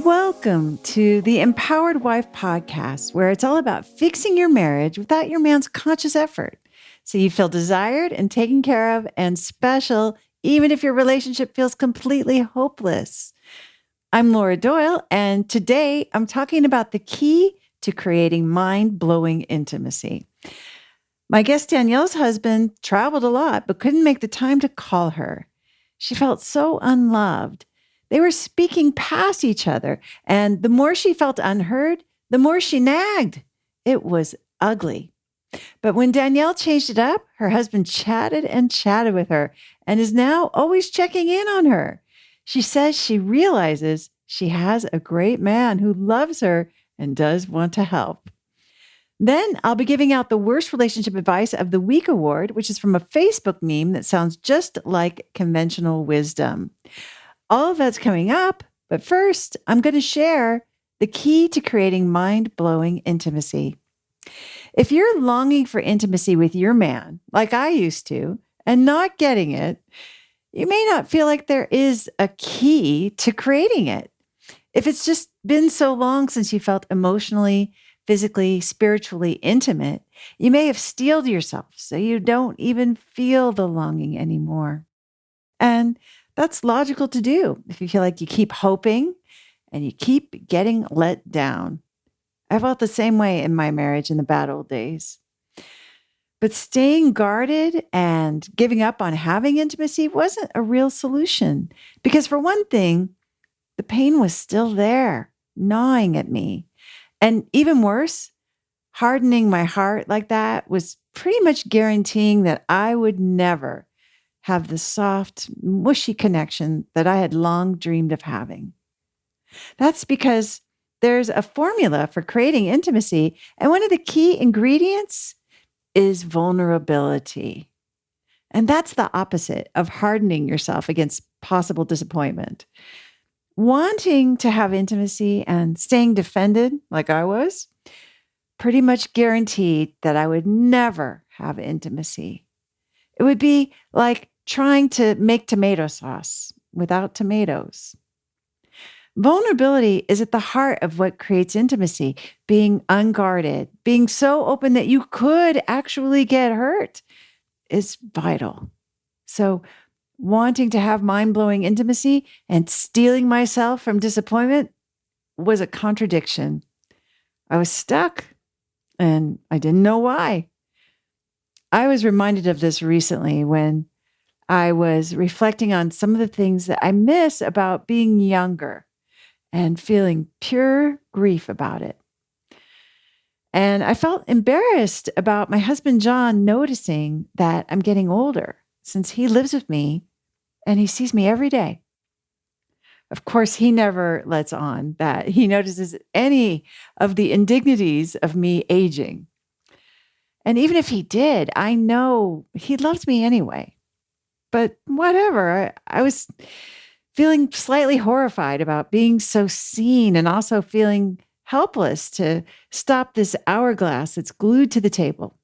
Welcome to the Empowered Wife podcast, where it's all about fixing your marriage without your man's conscious effort. So you feel desired and taken care of and special, even if your relationship feels completely hopeless. I'm Laura Doyle, and today I'm talking about the key to creating mind-blowing intimacy. My guest Danielle's husband traveled a lot, but couldn't make the time to call her. She felt so unloved. They were speaking past each other, and the more she felt unheard, the more she nagged. It was ugly. But when Danielle changed it up, her husband chatted and chatted with her and is now always checking in on her. She says she realizes she has a great man who loves her and does want to help. Then I'll be giving out the Worst Relationship Advice of the Week award, which is from a Facebook meme that sounds just like conventional wisdom. All of that's coming up, but first, I'm going to share the key to creating mind-blowing intimacy. If you're longing for intimacy with your man, like I used to, and not getting it, you may not feel like there is a key to creating it. If it's just been so long since you felt emotionally, physically, spiritually intimate, you may have steeled yourself so you don't even feel the longing anymore. And that's logical to do if you feel like you keep hoping and you keep getting let down. I felt the same way in my marriage in the bad old days. But staying guarded and giving up on having intimacy wasn't a real solution because, for one thing, the pain was still there, gnawing at me. And even worse, hardening my heart like that was pretty much guaranteeing that I would never have the soft, mushy connection that I had long dreamed of having. That's because there's a formula for creating intimacy, and one of the key ingredients is vulnerability. And that's the opposite of hardening yourself against possible disappointment. Wanting to have intimacy and staying defended, like I was, pretty much guaranteed that I would never have intimacy. It would be like trying to make tomato sauce without tomatoes. Vulnerability is at the heart of what creates intimacy, being unguarded, being so open that you could actually get hurt is vital. So, wanting to have mind-blowing intimacy and stealing myself from disappointment was a contradiction. I was stuck and I didn't know why. I was reminded of this recently when I was reflecting on some of the things that I miss about being younger and feeling pure grief about it. And I felt embarrassed about my husband, John, noticing that I'm getting older since he lives with me and he sees me every day. Of course, he never lets on that he notices any of the indignities of me aging. And even if he did, I know he loves me anyway. But whatever, I was feeling slightly horrified about being so seen and also feeling helpless to stop this hourglass that's glued to the table.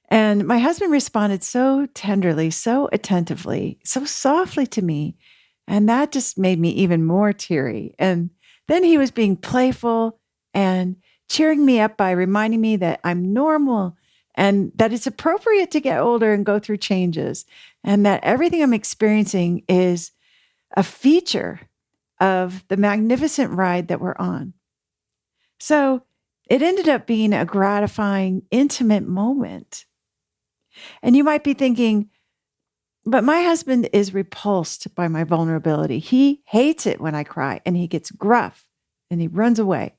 And my husband responded so tenderly, so attentively, so softly to me. And that just made me even more teary. And then he was being playful and cheering me up by reminding me that I'm normal and that it's appropriate to get older and go through changes, and that everything I'm experiencing is a feature of the magnificent ride that we're on. So it ended up being a gratifying, intimate moment. And you might be thinking, but my husband is repulsed by my vulnerability. He hates it when I cry, and he gets gruff and he runs away.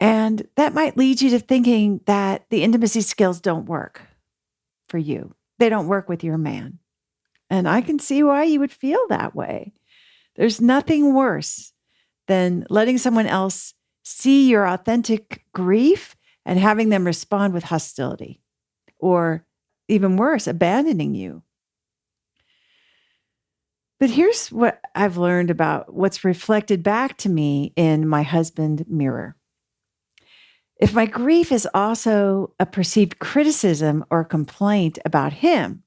And that might lead you to thinking that the intimacy skills don't work for you. They don't work with your man. And I can see why you would feel that way. There's nothing worse than letting someone else see your authentic grief and having them respond with hostility, or even worse, abandoning you. But here's what I've learned about what's reflected back to me in my husband mirror. If my grief is also a perceived criticism or complaint about him,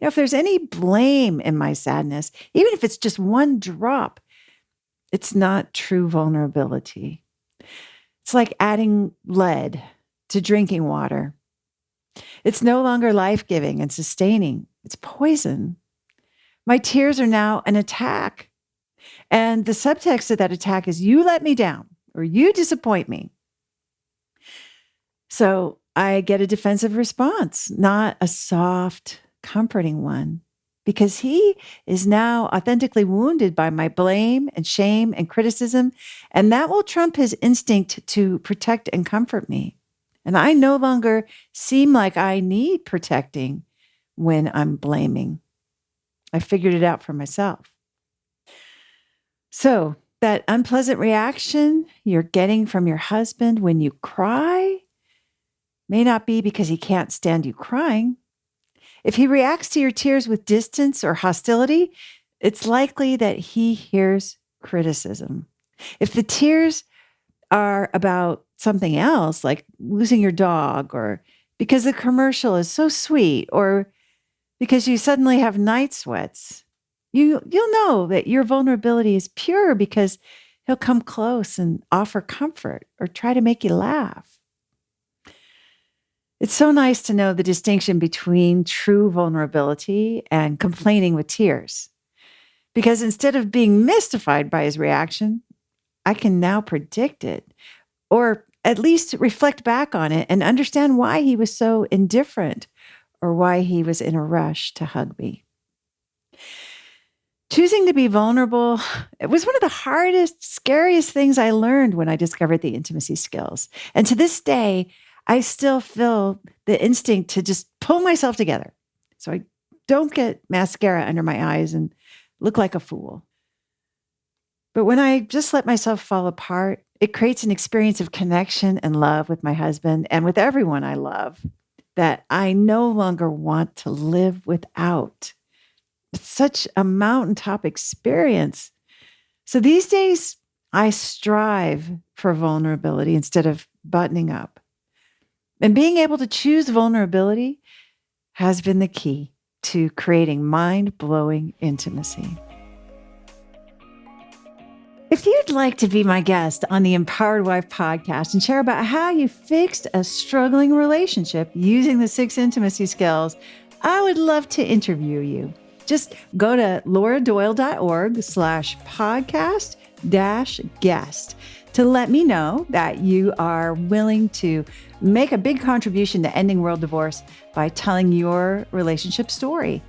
If there's any blame in my sadness, even if it's just one drop, it's not true vulnerability. It's like adding lead to drinking water. It's no longer life-giving and sustaining. It's poison. My tears are now an attack. And the subtext of that attack is you let me down or you disappoint me. So I get a defensive response, not a soft, comforting one, because he is now authentically wounded by my blame and shame and criticism. And that will trump his instinct to protect and comfort me. And I no longer seem like I need protecting when I'm blaming. I figured it out for myself. So that unpleasant reaction you're getting from your husband when you cry may not be because he can't stand you crying. If he reacts to your tears with distance or hostility, it's likely that he hears criticism. If the tears are about something else, like losing your dog, or because the commercial is so sweet, or because you suddenly have night sweats, you'll know that your vulnerability is pure because he'll come close and offer comfort or try to make you laugh. It's so nice to know the distinction between true vulnerability and complaining with tears. Because instead of being mystified by his reaction, I can now predict it, or at least reflect back on it and understand why he was so indifferent or why he was in a rush to hug me. Choosing to be vulnerable, it was one of the hardest, scariest things I learned when I discovered the intimacy skills. And to this day, I still feel the instinct to just pull myself together so I don't get mascara under my eyes and look like a fool. But when I just let myself fall apart, it creates an experience of connection and love with my husband and with everyone I love that I no longer want to live without. It's such a mountaintop experience. So these days, I strive for vulnerability instead of buttoning up. And being able to choose vulnerability has been the key to creating mind-blowing intimacy. If you'd like to be my guest on the Empowered Wife podcast and share about how you fixed a struggling relationship using the 6 intimacy skills, I would love to interview you. Just go to lauradoyle.org/podcast-guest to let me know that you are willing to make a big contribution to ending world divorce by telling your relationship story.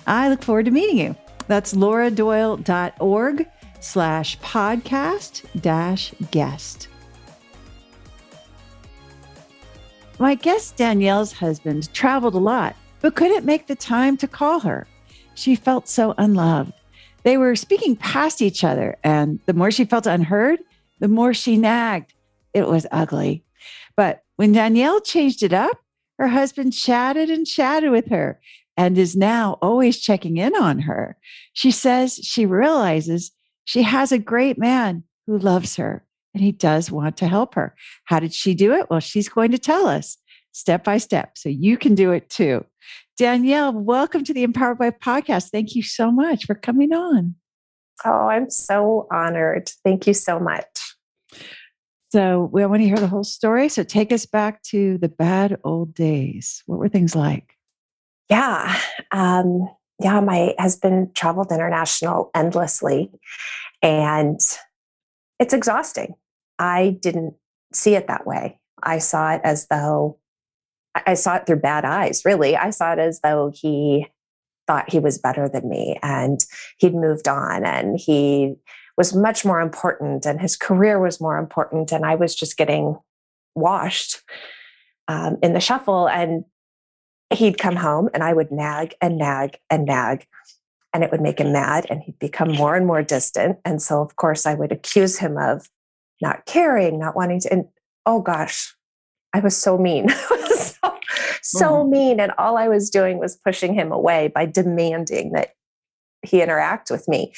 I look forward to meeting you. That's lauradoyle.org/podcast-guest. My guest Danielle's husband traveled a lot, but couldn't make the time to call her. She felt so unloved. They were speaking past each other, and the more she felt unheard, the more she nagged. It was ugly. But when Danielle changed it up, her husband chatted and chatted with her and is now always checking in on her. She says she realizes she has a great man who loves her, and he does want to help her. How did she do it? Well, she's going to tell us step by step, so you can do it too. Danielle, welcome to the Empowered Wife podcast. Thank you so much for coming on. Oh, I'm so honored. Thank you so much. So we want to hear the whole story. So take us back to the bad old days. What were things like? Yeah. My husband traveled international endlessly, and it's exhausting. I didn't see it that way. I saw it through bad eyes, really. I saw it as though he thought he was better than me and he'd moved on and he was much more important and his career was more important. And I was just getting washed in the shuffle. And he'd come home and I would nag and nag and nag, and it would make him mad and he'd become more and more distant. And so, of course, I would accuse him of not caring, not wanting to. And oh gosh, I was so mean. so mean. And all I was doing was pushing him away by demanding that he interact with me.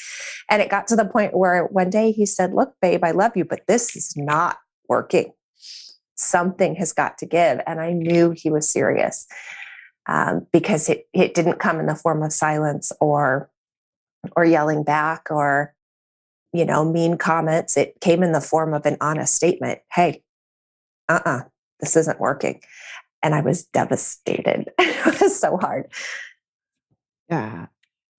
And it got to the point where one day he said, "Look, babe, I love you, but this is not working. Something has got to give." And I knew he was serious. because it didn't come in the form of silence or yelling back or, mean comments. It came in the form of an honest statement. Hey, this isn't working. And I was devastated. It was so hard. Yeah.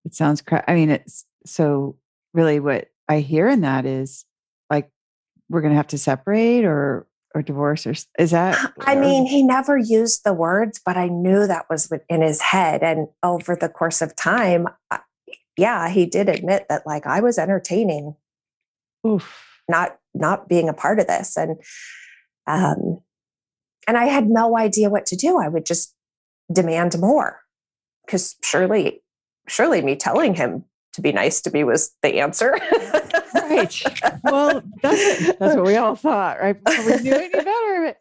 It sounds I mean, it's so really what I hear in that is like, we're going to have to separate or divorce, or is that, I mean, he never used the words, but I knew that was in his head. And over the course of time, yeah, he did admit that like I was entertaining, oof. not being a part of this. Um, and I had no idea what to do. I would just demand more because surely me telling him to be nice to me was the answer. Right. Well, that's what we all thought, right? Before we knew any better.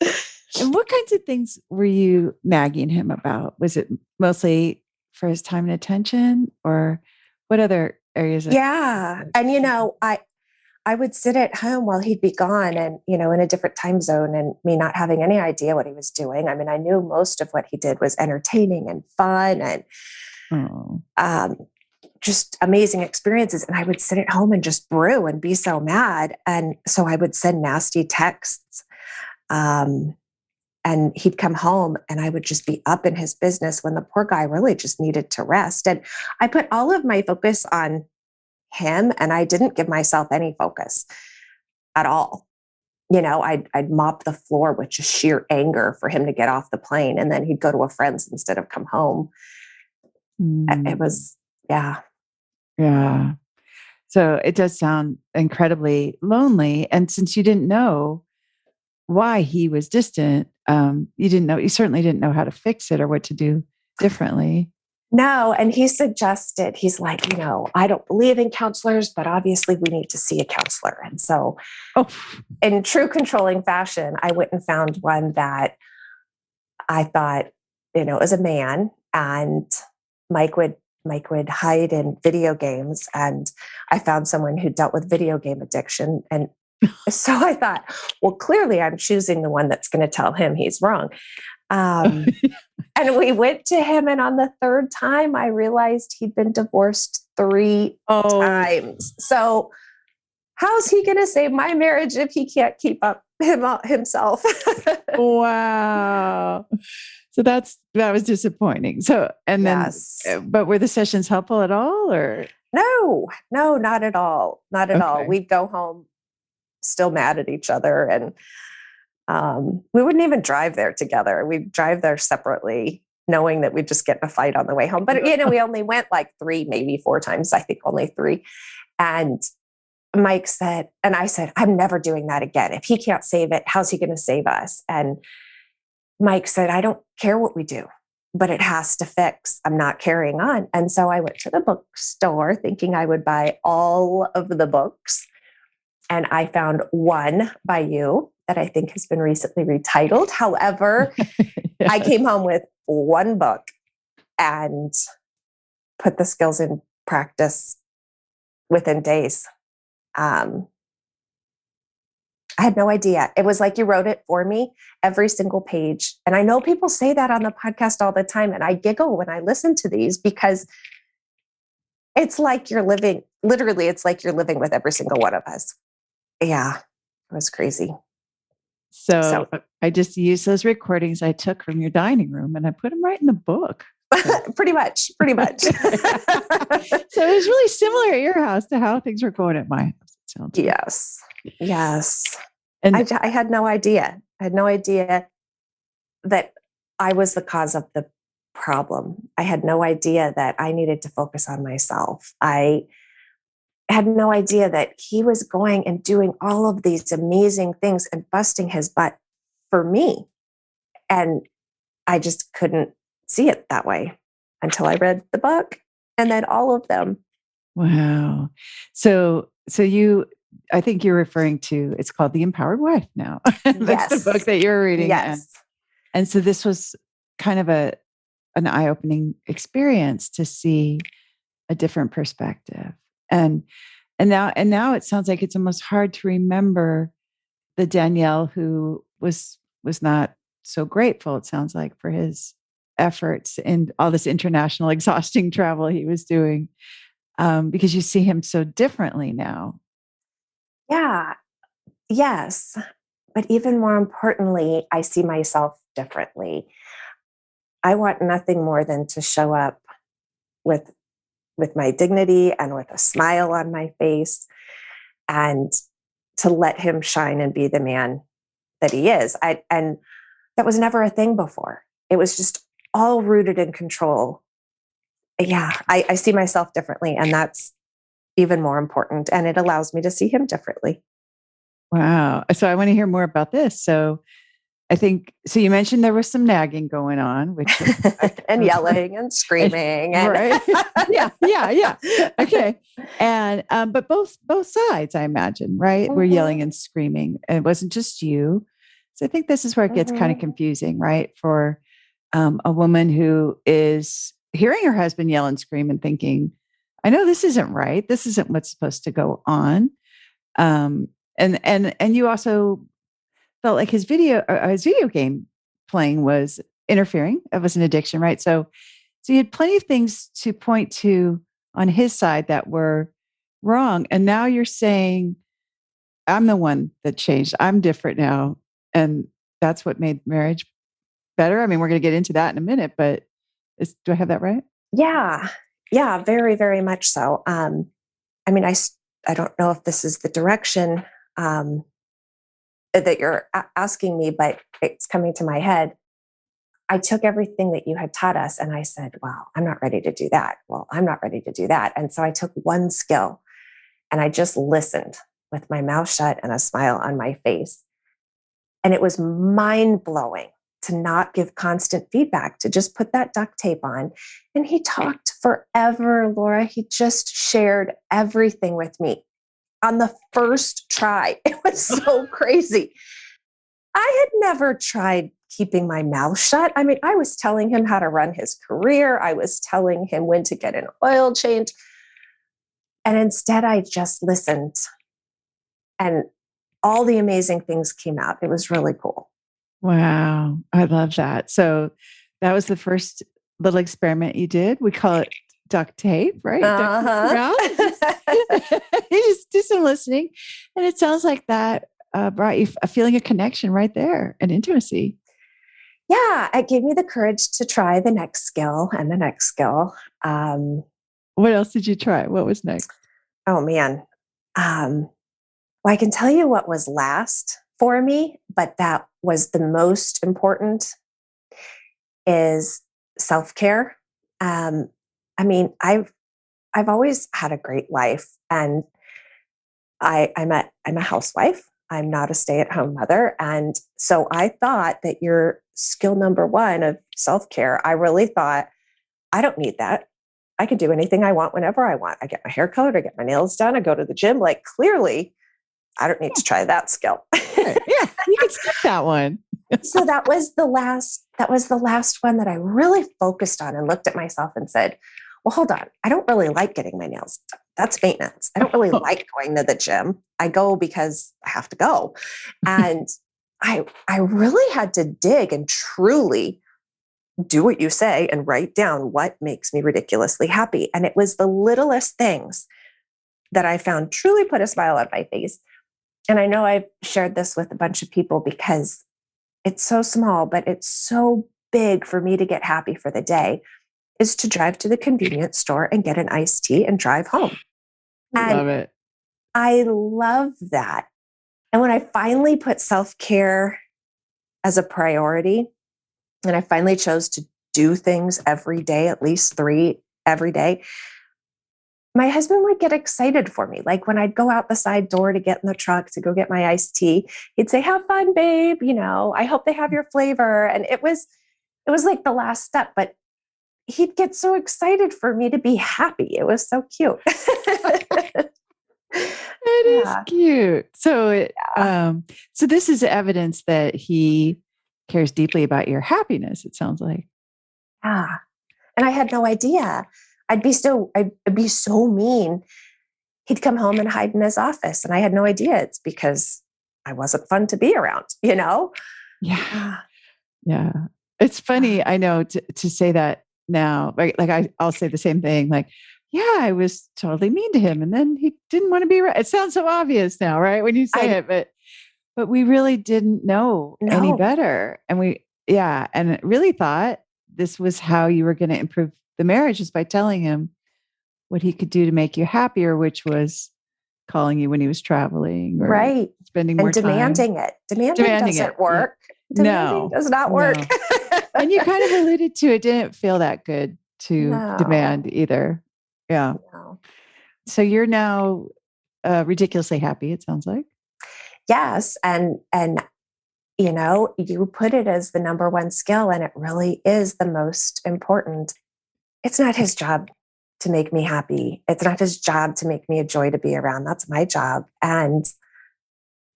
And what kinds of things were you nagging him about? Was it mostly for his time and attention, or what other areas? Yeah. And, I would sit at home while he'd be gone and, in a different time zone and me not having any idea what he was doing. I mean, I knew most of what he did was entertaining and fun and just amazing experiences. And I would sit at home and just brew and be so mad. And so I would send nasty texts. And he'd come home and I would just be up in his business when the poor guy really just needed to rest. And I put all of my focus on him and I didn't give myself any focus at all. I'd mop the floor with just sheer anger for him to get off the plane. And then he'd go to a friend's instead of come home. It was, yeah. Yeah. So it does sound incredibly lonely. And since you didn't know why he was distant, you certainly didn't know how to fix it or what to do differently. No. And he's like, I don't believe in counselors, but obviously we need to see a counselor. And so in true controlling fashion, I went and found one that I thought, is a man, and Mike would hide in video games. And I found someone who dealt with video game addiction. And so I thought, well, clearly I'm choosing the one that's going to tell him he's wrong. And we went to him. And on the third time, I realized he'd been divorced 3 times. So how's he going to save my marriage if he can't keep up himself? Wow. So that was disappointing. So, and then, but were the sessions helpful at all, or? No, not at all. Not at all. We'd go home still mad at each other. And we wouldn't even drive there together. We'd drive there separately, knowing that we'd just get in a fight on the way home. But, we only went like 3, maybe 4 times. I think only 3. And Mike said, and I said, I'm never doing that again. If he can't save it, how's he going to save us? And Mike said, I don't care what we do, but it has to fix. I'm not carrying on. And so I went to the bookstore thinking I would buy all of the books. And I found one by you that I think has been recently retitled. However, I came home with one book and put the skills in practice within days. I had no idea. It was like you wrote it for me, every single page. And I know people say that on the podcast all the time. And I giggle when I listen to these because it's like literally, it's like you're living with every single one of us. Yeah, it was crazy. So I just used those recordings I took from your dining room and I put them right in the book. Pretty much. So it was really similar at your house to how things were going at my house. It sounds like. Yes. And I had no idea. I had no idea that I was the cause of the problem. I had no idea that I needed to focus on myself. I had no idea that he was going and doing all of these amazing things and busting his butt for me. And I just couldn't see it that way until I read the book and then all of them. Wow. So I think you're referring to, it's called The Empowered Wife now. That's the book that you're reading. Yes. And so this was kind of an eye-opening experience to see a different perspective. And now it sounds like it's almost hard to remember the Danielle who was not so grateful, it sounds like, for his efforts and all this international exhausting travel he was doing, because you see him so differently now. Yeah. Yes. But even more importantly, I see myself differently. I want nothing more than to show up with my dignity and with a smile on my face and to let him shine and be the man that he is. And that was never a thing before. It was just all rooted in control. Yeah, I see myself differently, and that's even more important. And it allows me to see him differently. Wow. So I want to hear more about this. So I think, so you mentioned there was some nagging going on, which and yelling and screaming. And right. Yeah. Okay. And, but both sides, I imagine, right? Were yelling and screaming. And it wasn't just you. So I think this is where it gets kind of confusing, right? For a woman who is hearing her husband yell and scream and thinking, I know this isn't right. This isn't what's supposed to go on. And you also felt like his video game playing was interfering. It was an addiction, right? So you had plenty of things to point to on his side that were wrong. And now you're saying, I'm the one that changed. I'm different now. And that's what made marriage better. I mean, we're going to get into that in a minute, but do I have that right? Yeah. Yeah, very, very much so. I mean, I don't know if this is the direction that you're asking me, but it's coming to my head. I took everything that you had taught us and I said, wow, I'm not ready to do that. Well, I'm not ready to do that. And so I took one skill and I just listened with my mouth shut and a smile on my face. And it was mind blowing to not give constant feedback, to just put that duct tape on. And he talked forever, Laura. He just shared everything with me on the first try. It was so crazy. I had never tried keeping my mouth shut. I mean, I was telling him how to run his career. I was telling him when to get an oil change. And instead, I just listened. And all the amazing things came out. It was really cool. Wow. I love that. So that was the first little experiment you did. We call it duct tape, right? You just do some listening. And it sounds like that brought you a feeling of connection right there and intimacy. Yeah, it gave me the courage to try the next skill and the next skill. What else did you try? What was next? Oh, man. Well, I can tell you what was last for me, but that was the most important is self-care. I mean, I've always had a great life, and I'm a housewife. I'm not a stay-at-home mother, and so I thought that your skill number one of self-care, I really thought I don't need that. I can do anything I want whenever I want. I get my hair colored, I get my nails done, I go to the gym. Like clearly, I don't need to try that skill. Right. Yeah, you can skip that one. So that was the last one that I really focused on and looked at myself and said, well, hold on. I don't really like getting my nails done. That's maintenance. I don't really like going to the gym. I go because I have to go. And I really had to dig and truly do what you say and write down what makes me ridiculously happy. And it was the littlest things that I found truly put a smile on my face. And I know I've shared this with a bunch of people because it's so small, but it's so big for me to get happy for the day, is to drive to the convenience store and get an iced tea and drive home. I love it. I love that. And when I finally put self-care as a priority, and I finally chose to do things every day, at least 3 every day, my husband would get excited for me. Like when I'd go out the side door to get in the truck to go get my iced tea, he'd say, have fun, babe. You know, I hope they have your flavor. And it was like the last step, but he'd get so excited for me to be happy. It was so cute. It is cute. So so this is evidence that he cares deeply about your happiness, it sounds like. Yeah. And I had no idea. I'd be so mean. He'd come home and hide in his office. And I had no idea it's because I wasn't fun to be around, you know? Yeah. Yeah. It's funny, I know to say that now, I'll say the same thing. Like, yeah, I was totally mean to him, and then he didn't want to be right. It sounds so obvious now, right? When you say I it, but we really didn't know any know. better, and and really thought this was how you were going to improve the marriage, is by telling him what he could do to make you happier, which was calling you when he was traveling or Right. spending And more time, demanding it. Demanding demanding it. doesn't Yeah. work. Demanding No, does not work. no. And you kind of alluded to it didn't feel that good to No, demand either. Yeah. no. So you're now ridiculously happy, it sounds like. Yes. And you put it as the number one skill, and it really is the most important. It's not his job to make me happy. It's not his job to make me a joy to be around. That's my job. And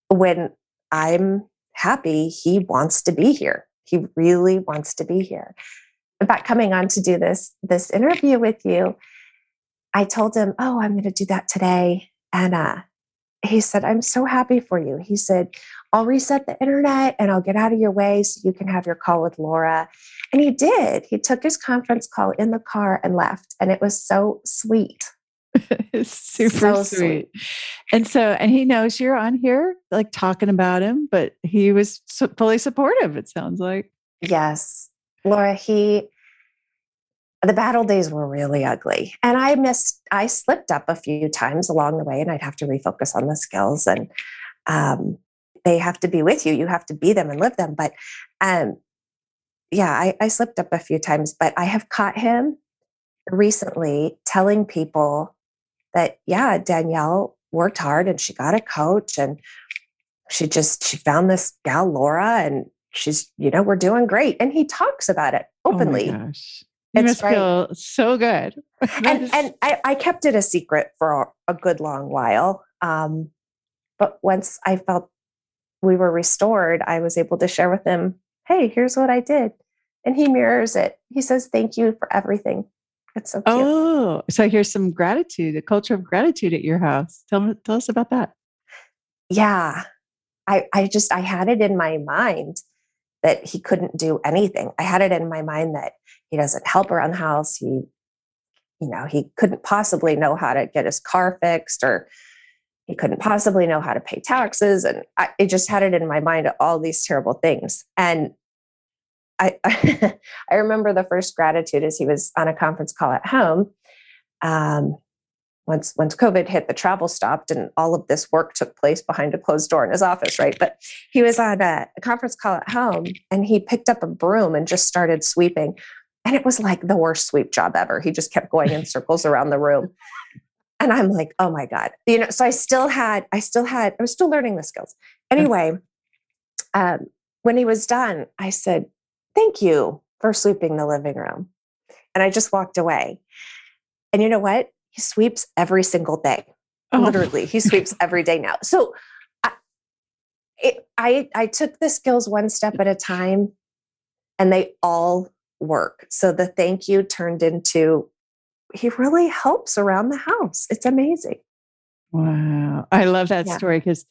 when I'm happy, he wants to be here. He really wants to be here. In fact, coming on to do this interview with you, I told him, "Oh, I'm going to do that today." And he said, "I'm so happy for you." He said, "I'll reset the internet and I'll get out of your way so you can have your call with Laura." And he did. He took his conference call in the car and left. And it was so sweet. It's super So sweet. sweet. And he knows you're on here, like talking about him, but he was fully supportive, it sounds like. Yes. Laura, the battle days were really ugly. And I slipped up a few times along the way, and I'd have to refocus on the skills. And they have to be with you. You have to be them and live them. But um, yeah, I slipped up a few times, but I have caught him recently telling people that, yeah, Danielle worked hard and she got a coach, and she found this gal, Laura, and we're doing great. And he talks about it Oh my openly. gosh. You It's must great. feel so good. That And is, and I kept it a secret for a good long while. But once I felt we were restored, I was able to share with him, "Hey, here's what I did." And he mirrors it. He says, "Thank you for everything." It's so cute. oh, so here's some gratitude, a culture of gratitude at your house. Tell us about that. Yeah. I had it in my mind that he couldn't do anything. I had it in my mind that he doesn't help around the house. He couldn't possibly know how to get his car fixed, or he couldn't possibly know how to pay taxes. And I just had it in my mind, all these terrible things. And I, I remember the first gratitude is he was on a conference call at home. Um, once COVID hit, the travel stopped and all of this work took place behind a closed door in his office, right? But he was on a conference call at home, and he picked up a broom and just started sweeping. And it was like the worst sweep job ever. He just kept going in circles around the room. And I'm like, oh my God. So I was still learning the skills. Anyway, um, when he was done, I said, "Thank you for sweeping the living room." And I just walked away. And you know what? He sweeps every single day. Oh, Literally, he sweeps every day now. So I took the skills one step at a time, and they all work. So the thank you turned into, he really helps around the house. It's amazing. wow. I love that Yeah. story because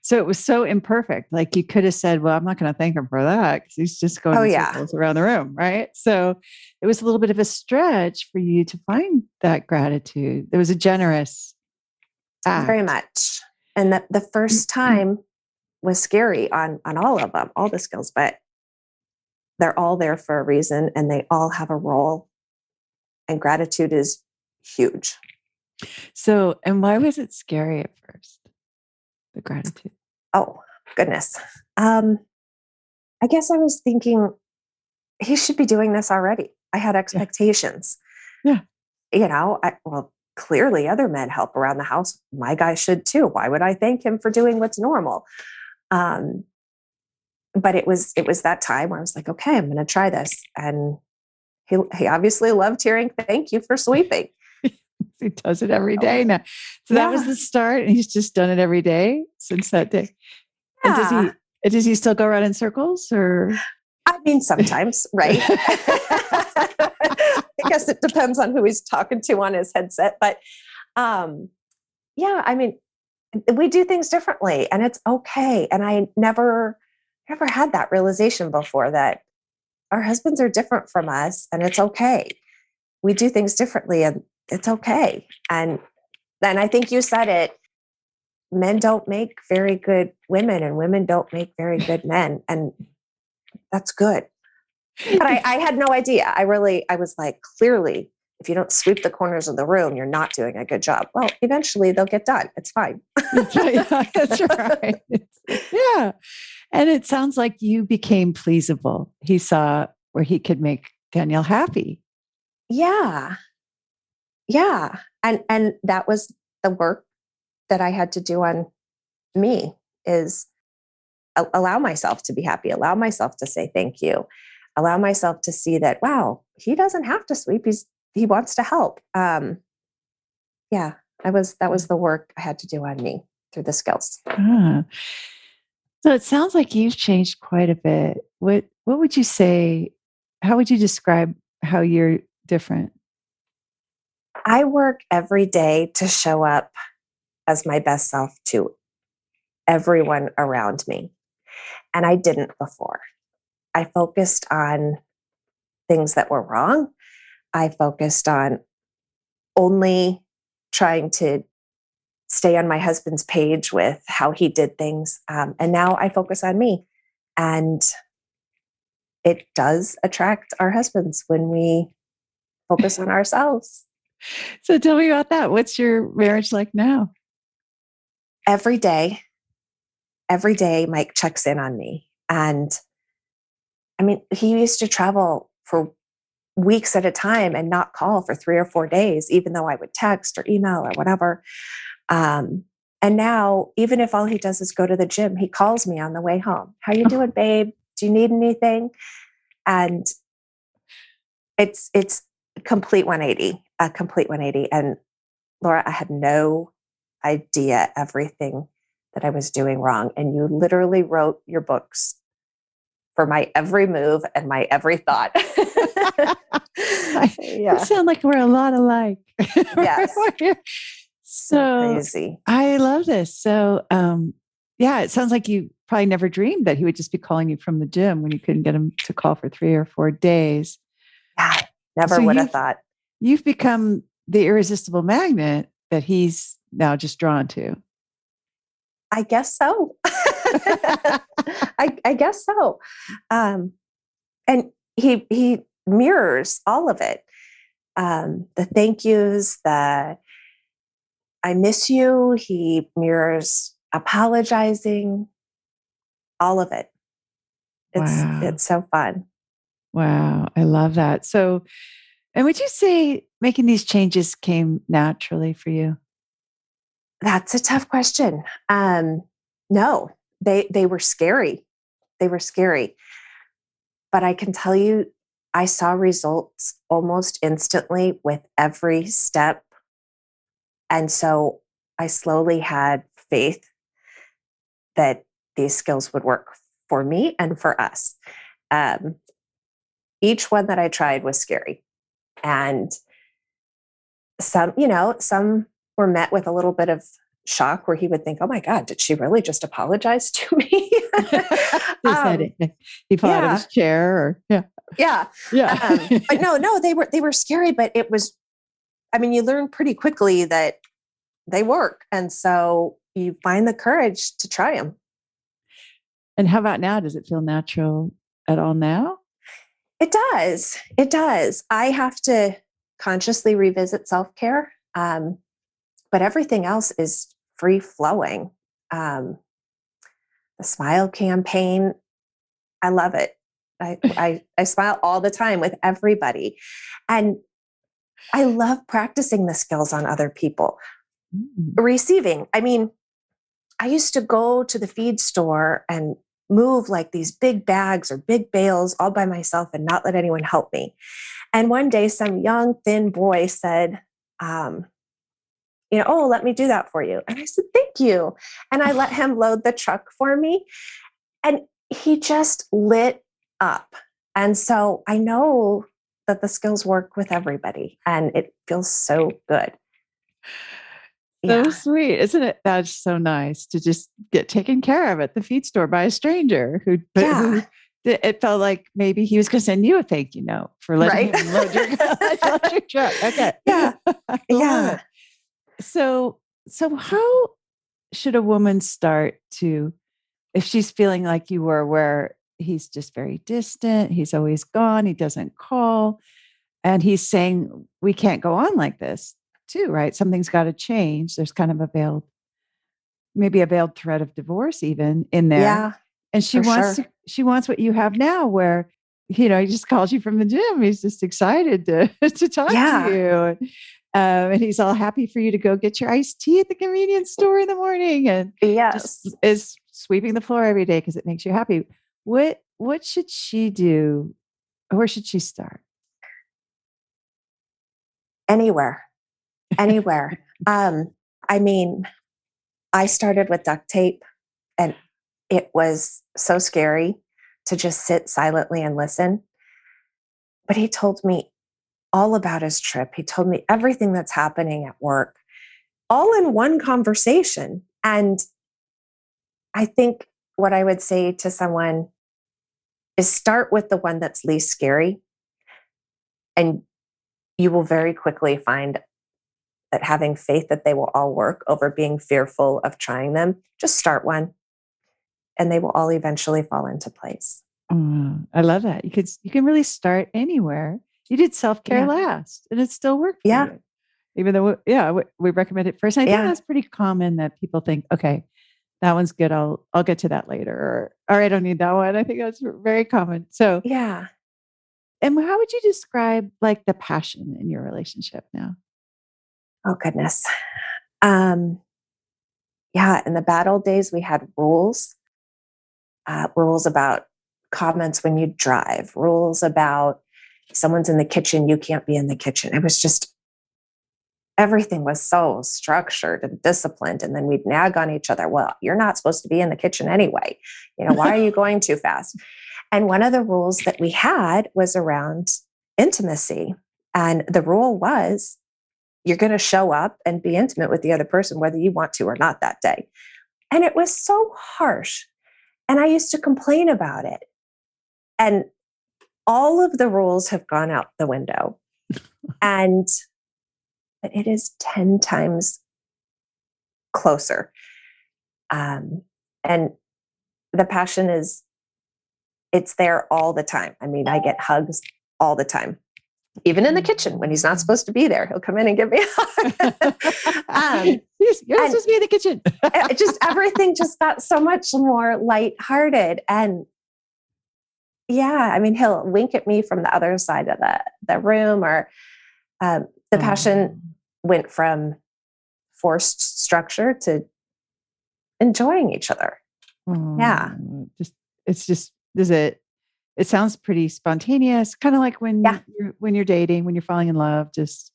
so it was so imperfect. Like you could have said, well, I'm not going to thank him for that because he's just going Oh in yeah. circles around the room. Right. So it was a little bit of a stretch for you to find that gratitude. There was a generous Very act. much. And the first time was scary on all of them, all the skills, but they're all there for a reason, and they all have a role. And gratitude is huge. So, and why was it scary at first? The gratitude. Oh, goodness. Um, I guess I was thinking he should be doing this already. I had Yeah. expectations. Yeah. Well, clearly other men help around the house. My guy should too. Why would I thank him for doing what's normal? Um, but it was that time where I was like, okay, I'm going to try this. And he obviously loved hearing thank you for sweeping. He does it every day Oh, now. So that was yeah. the start, and he's just done it every day since that day. And Yeah. does he still go around in circles or? I mean, sometimes, right? I guess it depends on who he's talking to on his headset. But yeah, I mean, we do things differently, and it's okay. And I never had that realization before that our husbands are different from us, and it's okay. We do things differently, and it's okay. And then I think you said it, men don't make very good women, and women don't make very good men. And that's good. But I had no idea. I was like, clearly, if you don't sweep the corners of the room, you're not doing a good job. Well, eventually they'll get done. It's fine. Yeah, that's right. Yeah. And it sounds like you became pleasable. He saw where he could make Danielle happy. Yeah. Yeah. And that was the work that I had to do on me, is allow myself to be happy, allow myself to say thank you, allow myself to see that, wow, he doesn't have to sweep. He wants to help. Yeah, that was the work I had to do on me through the skills. Ah. So it sounds like you've changed quite a bit. What would you say? How would you describe how you're different? I work every day to show up as my best self to everyone around me. And I didn't before. I focused on things that were wrong. I focused on only trying to stay on my husband's page with how he did things. And now I focus on me. And it does attract our husbands when we focus on ourselves. So tell me about that. What's your marriage like now? Every day, Mike checks in on me. And I mean, he used to travel for weeks at a time and not call for 3 or 4 days, even though I would text or email or whatever. And now, even if all he does is go to the gym, he calls me on the way home. How you doing, babe? Do you need anything? And it's a complete 180, a complete 180. And Laura, I had no idea everything that I was doing wrong. And you literally wrote your books for my every move and my every thought. You sound like we're a lot alike. Yes. So crazy. I love this. So, yeah, it sounds like you probably never dreamed that he would just be calling you from the gym when you couldn't get him to call for 3 or 4 days. Yeah, never would have thought. You've become the irresistible magnet that he's now just drawn to. I guess so. I guess so. And he mirrors all of it. The thank yous, the I miss you. He mirrors apologizing, all of it. It's so fun. Wow. I love that. So, and would you say making these changes came naturally for you? That's a tough question. No, they were scary. They were scary. But I can tell you, I saw results almost instantly with every step. And so I slowly had faith that these skills would work for me and for us. Each one that I tried was scary. And some were met with a little bit of shock where he would think, oh my God, did she really just apologize to me? He fell out of his chair or yeah. But no, they were scary, but it was, I mean, you learn pretty quickly that they work. And so you find the courage to try them. And how about now? Does it feel natural at all now? It does. It does. I have to consciously revisit self-care. But everything else is free flowing. The smile campaign, I love it. I smile all the time with everybody. And I love practicing the skills on other people. Receiving. I mean, I used to go to the feed store and move like these big bags or big bales all by myself and not let anyone help me. And one day, some young, thin boy said, oh, let me do that for you. And I said, thank you. And I let him load the truck for me. And he just lit up. And so I know that the skills work with everybody and it feels so good. So sweet. Isn't it? That's so nice to just get taken care of at the feed store by a stranger who It felt like maybe he was going to send you a thank you note for letting Right. him load your truck. Okay. Yeah. I love Yeah. it. So how should a woman start to, if she's feeling like you were, where he's just very distant, he's always gone, he doesn't call, and he's saying, we can't go on like this too, right? Something's got to change. There's kind of maybe a veiled threat of divorce even in there. Yeah, And for sure. she wants what you have now, where, he just calls you from the gym. He's just excited to, to talk to Yeah. you. And he's all happy for you to go get your iced tea at the convenience store in the morning and just Yes. is sweeping the floor every day because it makes you happy. What should she do? Where should she start? Anywhere. Anywhere. I mean, I started with duct tape and it was so scary to just sit silently and listen. But he told me all about his trip. He told me everything that's happening at work, all in one conversation. And I think what I would say to someone is start with the one that's least scary. And you will very quickly find that having faith that they will all work over being fearful of trying them, just start one and they will all eventually fall into place. I love that. You can really start anywhere. You did self-care Yeah. last and it still worked for Yeah. you. Even though, we recommend it first. And I think Yeah. that's pretty common that people think, okay, that one's good. I'll get to that later. Or I don't need that one. I think that's very common. So, Yeah. and how would you describe like the passion in your relationship now? Oh, goodness. Um, yeah. In the bad old days, we had rules about comments when you drive, rules about someone's in the kitchen, you can't be in the kitchen. It was just everything was so structured and disciplined. And then we'd nag on each other. Well, you're not supposed to be in the kitchen anyway. Why are you going too fast? And one of the rules that we had was around intimacy. And the rule was you're going to show up and be intimate with the other person, whether you want to or not that day. And it was so harsh. And I used to complain about it. And all of the rules have gone out the window. And it is 10 times closer. And the passion it's there all the time. I mean, I get hugs all the time, even in the kitchen when he's not supposed to be there. He'll come in and give me a hug. You're not supposed to be in the kitchen. Everything just got so much more lighthearted. And yeah, I mean, he'll wink at me from the other side of the room, or the passion went from forced structure to enjoying each other. Yeah. It sounds pretty spontaneous, kind of like when Yeah. you're dating, when you're falling in love, just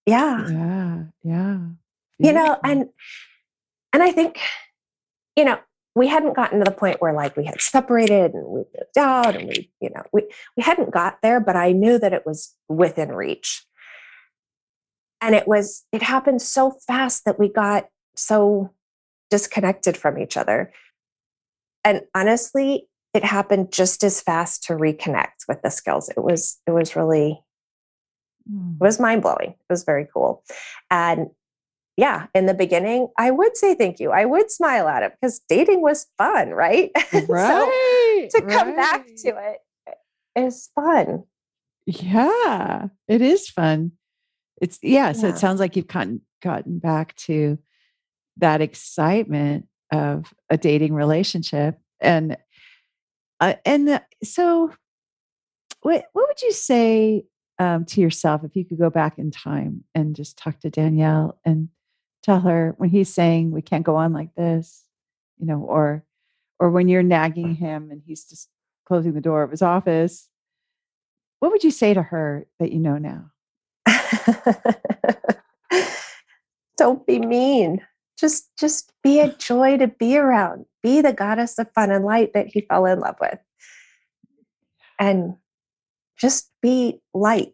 Yeah. yeah. And I think, we hadn't gotten to the point where like we had separated and we moved out and we hadn't got there, but I knew that it was within reach. And it happened so fast that we got so disconnected from each other. And honestly, it happened just as fast to reconnect with the skills. It was really, it was mind blowing. It was very cool. And yeah, in the beginning, I would say thank you. I would smile at him because dating was fun, right? Right. So to come back to it is fun. Yeah, it is fun. So it sounds like you've gotten back to that excitement of a dating relationship. So what would you say to yourself if you could go back in time and just talk to Danielle and tell her when he's saying we can't go on like this, or when you're nagging him and he's just closing the door of his office, what would you say to her that you know now? Don't be mean. Just be a joy to be around. Be the goddess of fun and light that he fell in love with. And just be light.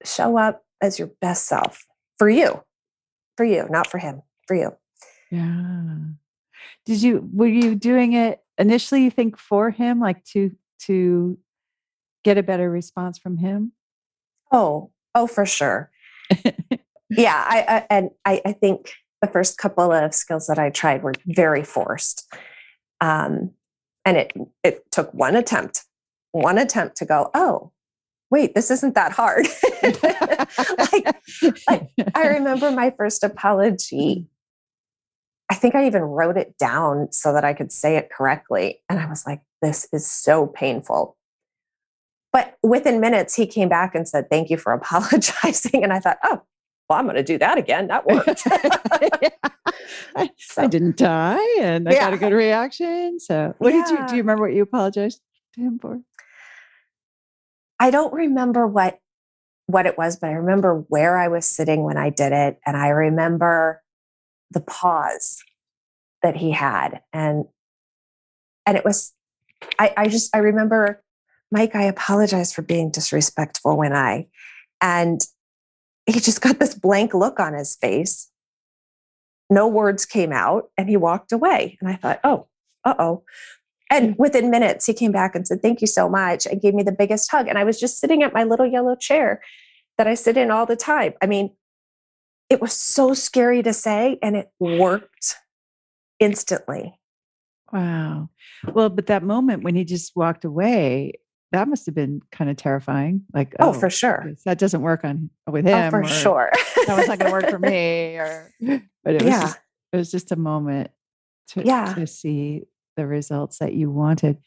Show up as your best self for you, not for him, for you. Yeah. Were you doing it initially, you think, for him, like to to get a better response from him? Oh, for sure. Yeah. I think the first couple of skills that I tried were very forced. And it took one attempt to go, oh, wait, this isn't that hard. like I remember my first apology. I think I even wrote it down so that I could say it correctly. And I was like, this is so painful. But within minutes, he came back and said, thank you for apologizing. And I thought, oh, well, I'm going to do that again. That worked. I didn't die and I got a good reaction. So do you remember what you apologized to him for? I don't remember what it was, but I remember where I was sitting when I did it. And I remember the pause that he had. And it was, I remember, Mike, I apologize for being disrespectful and he just got this blank look on his face. No words came out and he walked away. And I thought, oh, uh-oh. And within minutes, he came back and said, thank you so much, and gave me the biggest hug. And I was just sitting at my little yellow chair that I sit in all the time. I mean, it was so scary to say, and it worked instantly. Wow. Well, but that moment when he just walked away, that must have been kind of terrifying. Like, oh, for sure. That doesn't work with him. Oh, for sure. That was not going to work for me. But it was just a moment to see the results that you wanted.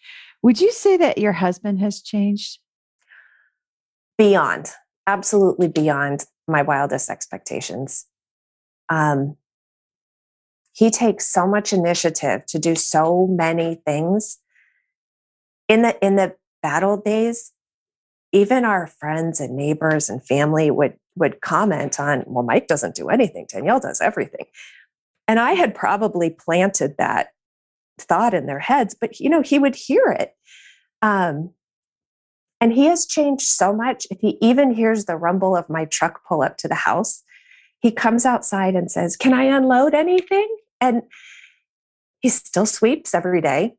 Would you say that your husband has changed? Beyond, absolutely beyond my wildest expectations. He takes so much initiative to do so many things. In the battle days, even our friends and neighbors and family would comment on, well, Mike doesn't do anything. Danielle does everything. And I had probably planted that thought in their heads, but he would hear it. And he has changed so much. If he even hears the rumble of my truck pull up to the house, he comes outside and says, can I unload anything? And he still sweeps every day.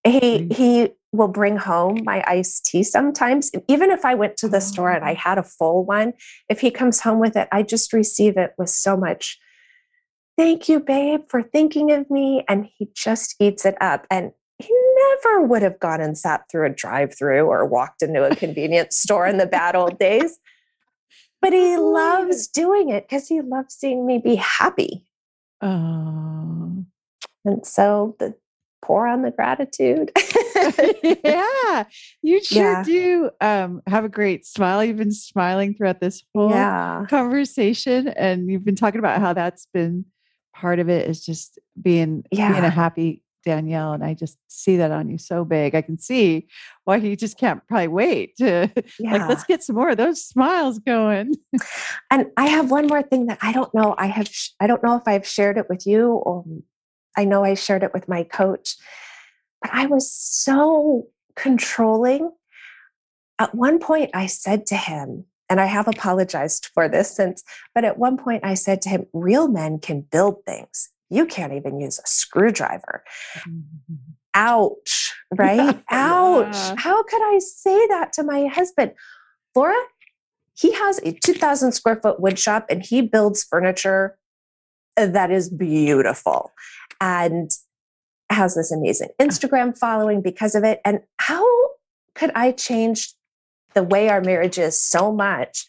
He will bring home my iced tea sometimes. Even if I went to the store and I had a full one, if he comes home with it, I just receive it with so much, thank you, babe, for thinking of me. And he just eats it up. And he never would have gone and sat through a drive-through or walked into a convenience store in the bad old days. But he loves doing it because he loves seeing me be happy. Oh. And so pour on the gratitude. Yeah, you sure do have a great smile. You've been smiling throughout this whole conversation, and you've been talking about how that's been part of it, is just being a happy Danielle. And I just see that on you so big. I can see why you just can't probably wait to let's get some more of those smiles going. And I have one more thing that I don't know. I don't know if I've shared it with you, or I know I shared it with my coach, but I was so controlling. At one point I said to him, and I have apologized for this since, but at one point I said to him, real men can build things. You can't even use a screwdriver. Mm-hmm. Ouch, right? Ouch. Yeah. How could I say that to my husband? Laura, he has a 2,000 square foot wood shop and he builds furniture that is beautiful and has this amazing Instagram following because of it. And how could I change the way our marriage is so much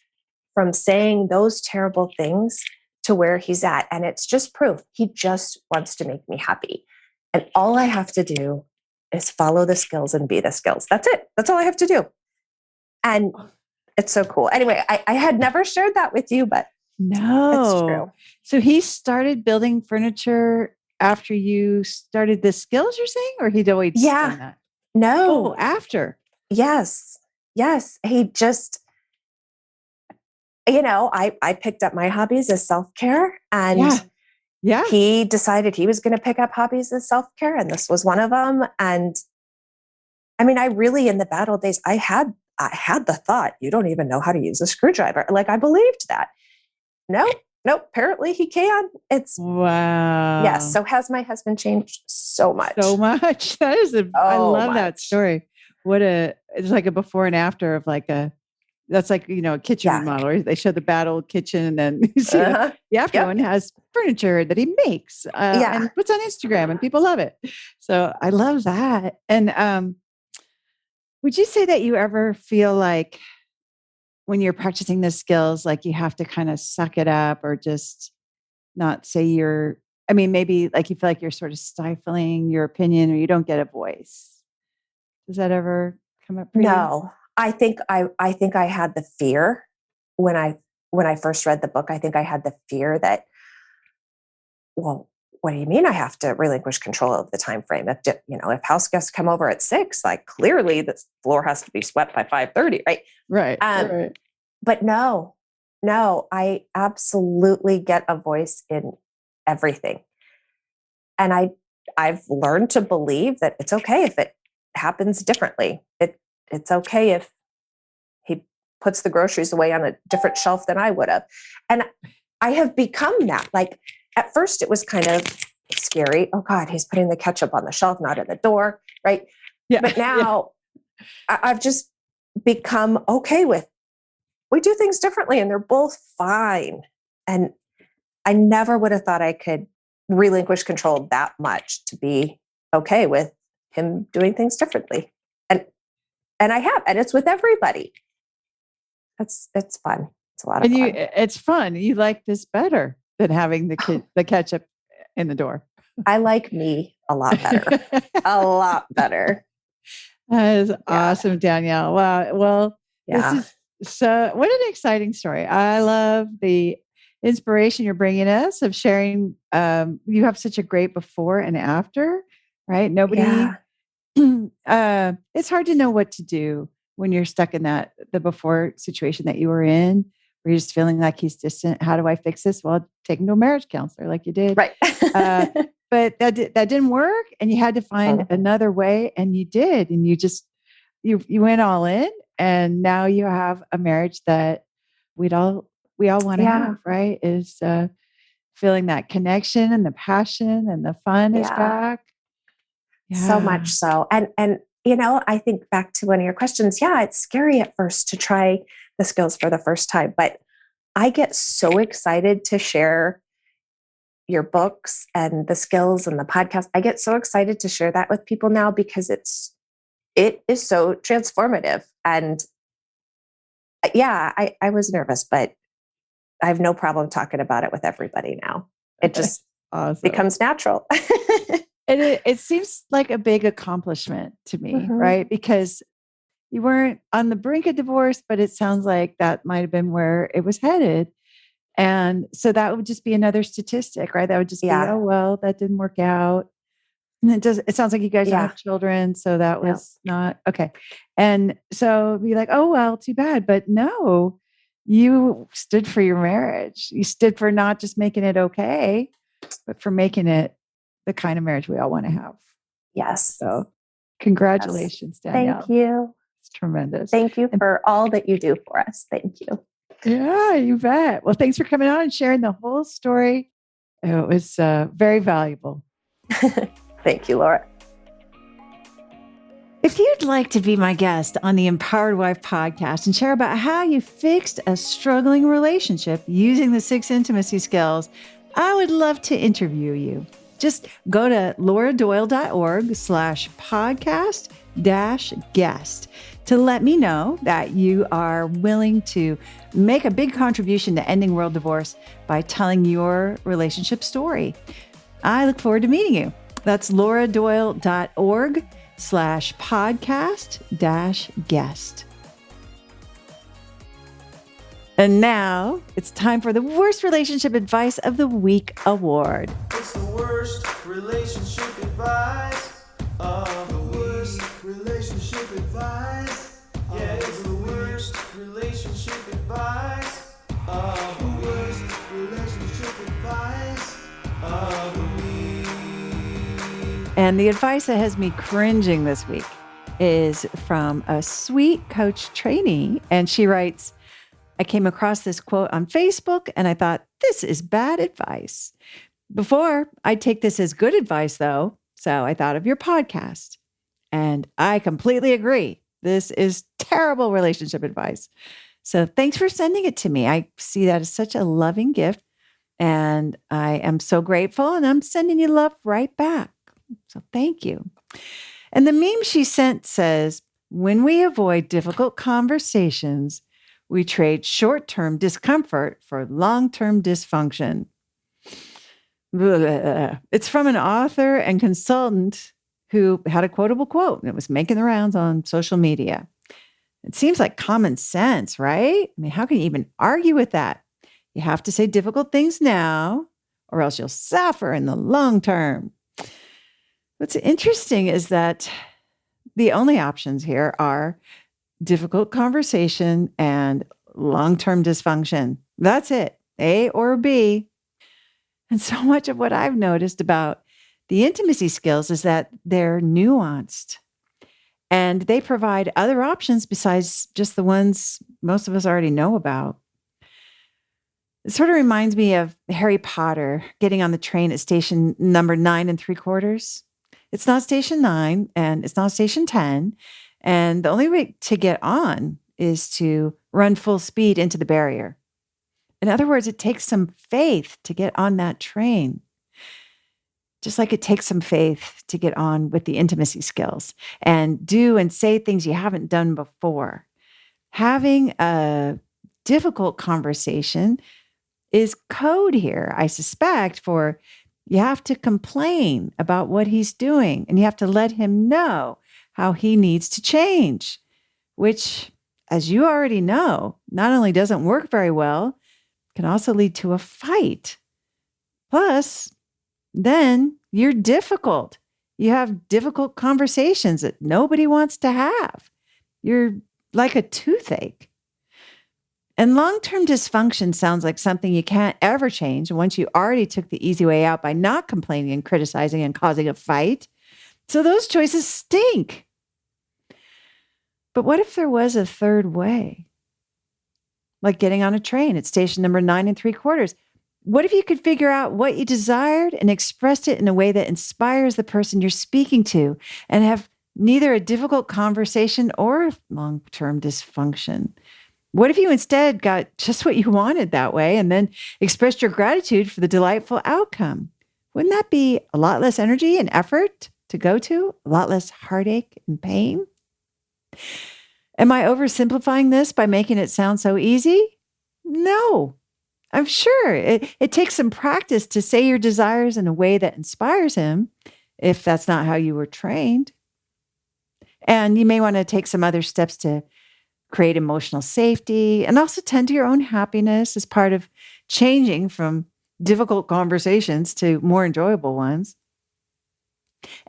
from saying those terrible things to where he's at? And it's just proof. He just wants to make me happy. And all I have to do is follow the skills and be the skills. That's it. That's all I have to do. And it's so cool. Anyway, I had never shared that with you, but no, it's true. So he started building furniture after you started the skills, you're saying, or he'd always done that? No. Oh, after. Yes. He just, I picked up my hobbies as self-care, and he decided he was going to pick up hobbies as self-care. And this was one of them. And I mean, I really, in the battle days, I had the thought, you don't even know how to use a screwdriver. Like, I believed that. No, nope, apparently he can. It's Wow. yes. So has my husband changed so much? So much. I love that story. It's like a before and after of that's like, a kitchen remodel. Where they show the bad old kitchen and then you see the after one has furniture that he makes and puts on Instagram and people love it. So I love that. And would you say that you ever feel like when you're practicing the skills, like you have to kind of suck it up or just not say maybe like you feel like you're sort of stifling your opinion or you don't get a voice. Does that ever come up for you? No, I think I had the fear when I first read the book. I think I had the fear that, well, what do you mean I have to relinquish control of the time frame? If house guests come over at 6, like clearly the floor has to be swept by 5:30, right? Right. Right. But no, I absolutely get a voice in everything. And I've learned to believe that it's okay if it happens differently. It's okay if he puts the groceries away on a different shelf than I would have. And I have become that. Like at first it was kind of scary. Oh God, he's putting the ketchup on the shelf, not at the door. Right. Yeah. But now I've just become okay with, we do things differently and they're both fine. And I never would have thought I could relinquish control that much to be okay with him doing things differently. And I have, and it's with everybody. It's fun. It's a lot of fun. It's fun. You like this better than having the ketchup in the door. I like me a lot better. A lot better. That is awesome, Danielle. Wow. Well, this is so, what an exciting story. I love the inspiration you're bringing us of sharing. You have such a great before and after, right? Nobody, it's hard to know what to do when you're stuck in the before situation that you were in, where you're just feeling like he's distant. How do I fix this? Well, take him to a marriage counselor like you did. Right. But that didn't work and you had to find another way and you did. And you went all in and now you have a marriage that we all want to have, right? Is feeling that connection and the passion and the fun is back. So much so. And I think back to one of your questions. Yeah, it's scary at first to try the skills for the first time, but I get so excited to share your books and the skills and the podcast. I get so excited to share that with people now because it is so transformative. And I was nervous, but I have no problem talking about it with everybody now. It just becomes natural. It seems like a big accomplishment to me, right? Because you weren't on the brink of divorce, but it sounds like that might have been where it was headed. And so that would just be another statistic, right? That would just be, oh, well, that didn't work out. And it sounds like you guys don't have children. So that was not okay. And so be like, oh, well, too bad. But no, you stood for your marriage. You stood for not just making it okay, but for making it the kind of marriage we all want to have. Yes. So congratulations, Danielle. Thank you. It's tremendous. Thank you for all that you do for us. Thank you. Yeah, you bet. Well, thanks for coming on and sharing the whole story. It was very valuable. Thank you, Laura. If you'd like to be my guest on the Empowered Wife podcast and share about how you fixed a struggling relationship using the 6 intimacy skills, I would love to interview you. Just go to lauradoyle.org/podcast-guest to let me know that you are willing to make a big contribution to ending world divorce by telling your relationship story. I look forward to meeting you. That's lauradoyle.org/podcast-guest. And now it's time for the Worst Relationship Advice of the Week award. It's the worst relationship advice of the worst relationship advice. Yeah, it's the worst relationship advice of the worst relationship advice of the week. And the advice that has me cringing this week is from a sweet coach trainee. And she writes, I came across this quote on Facebook and I thought, this is bad advice. Before, I'd take this as good advice, though. So I thought of your podcast. And I completely agree. This is terrible relationship advice. So thanks for sending it to me. I see that as such a loving gift. And I am so grateful. And I'm sending you love right back. So thank you. And the meme she sent says, when we avoid difficult conversations, we trade short-term discomfort for long-term dysfunction. It's from an author and consultant who had a quotable quote, and it was making the rounds on social media. It seems like common sense, right? I mean, how can you even argue with that? You have to say difficult things now, or else you'll suffer in the long term. What's interesting is that the only options here are difficult conversation and long-term dysfunction. That's it, A or B. And so much of what I've noticed about the intimacy skills is that they're nuanced and they provide other options besides just the ones most of us already know about. It sort of reminds me of Harry Potter getting on the train at station number 9 3/4. It's not station 9 and it's not station 10. And the only way to get on is to run full speed into the barrier. In other words, it takes some faith to get on that train. Just like it takes some faith to get on with the intimacy skills and do and say things you haven't done before. Having a difficult conversation is code here, I suspect, for you have to complain about what he's doing and you have to let him know how he needs to change, which, as you already know, not only doesn't work very well, can also lead to a fight. Plus, then you're difficult. You have difficult conversations that nobody wants to have. You're like a toothache. And long-term dysfunction sounds like something you can't ever change once you already took the easy way out by not complaining and criticizing and causing a fight. So those choices stink. But what if there was a third way? Like getting on a train at station number 9 3/4. What if you could figure out what you desired and expressed it in a way that inspires the person you're speaking to and have neither a difficult conversation or long-term dysfunction? What if you instead got just what you wanted that way and then expressed your gratitude for the delightful outcome? Wouldn't that be a lot less energy and effort to go to, a lot less heartache and pain? Am I oversimplifying this by making it sound so easy? No. I'm sure it takes some practice to say your desires in a way that inspires him, if that's not how you were trained. And you may want to take some other steps to create emotional safety and also tend to your own happiness as part of changing from difficult conversations to more enjoyable ones.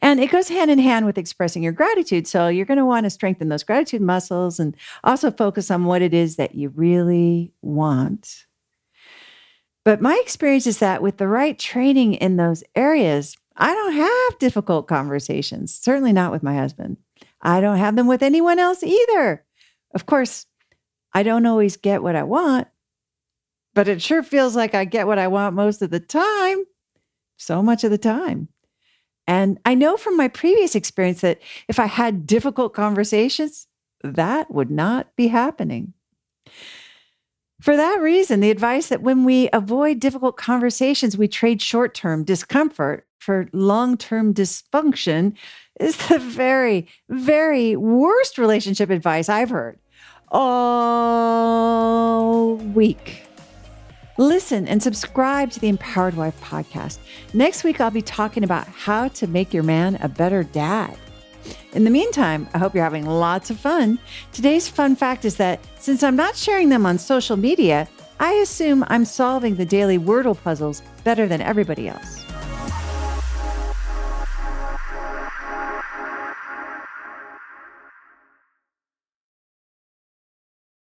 And it goes hand in hand with expressing your gratitude. So you're going to want to strengthen those gratitude muscles and also focus on what it is that you really want. But my experience is that with the right training in those areas, I don't have difficult conversations, certainly not with my husband. I don't have them with anyone else either. Of course, I don't always get what I want, but it sure feels like I get what I want most of the time, so much of the time. And I know from my previous experience that if I had difficult conversations, that would not be happening. For that reason, the advice that when we avoid difficult conversations, we trade short-term discomfort for long-term dysfunction is the very, very worst relationship advice I've heard all week. Listen and subscribe to the Empowered Wife podcast. Next week, I'll be talking about how to make your man a better dad. In the meantime, I hope you're having lots of fun. Today's fun fact is that since I'm not sharing them on social media, I assume I'm solving the daily Wordle puzzles better than everybody else.